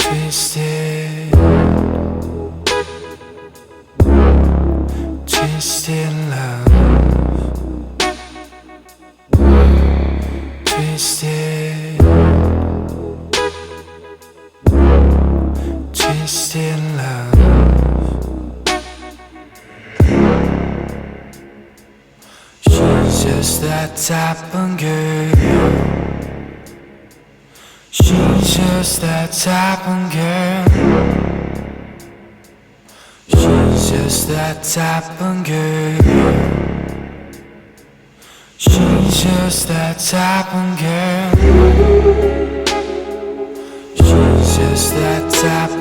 Twisted, twisted love. Twisted, twisted love. She's just that type of girl. She's just that type of girl. She's just that type of girl. She's just that type of girl. She's just that type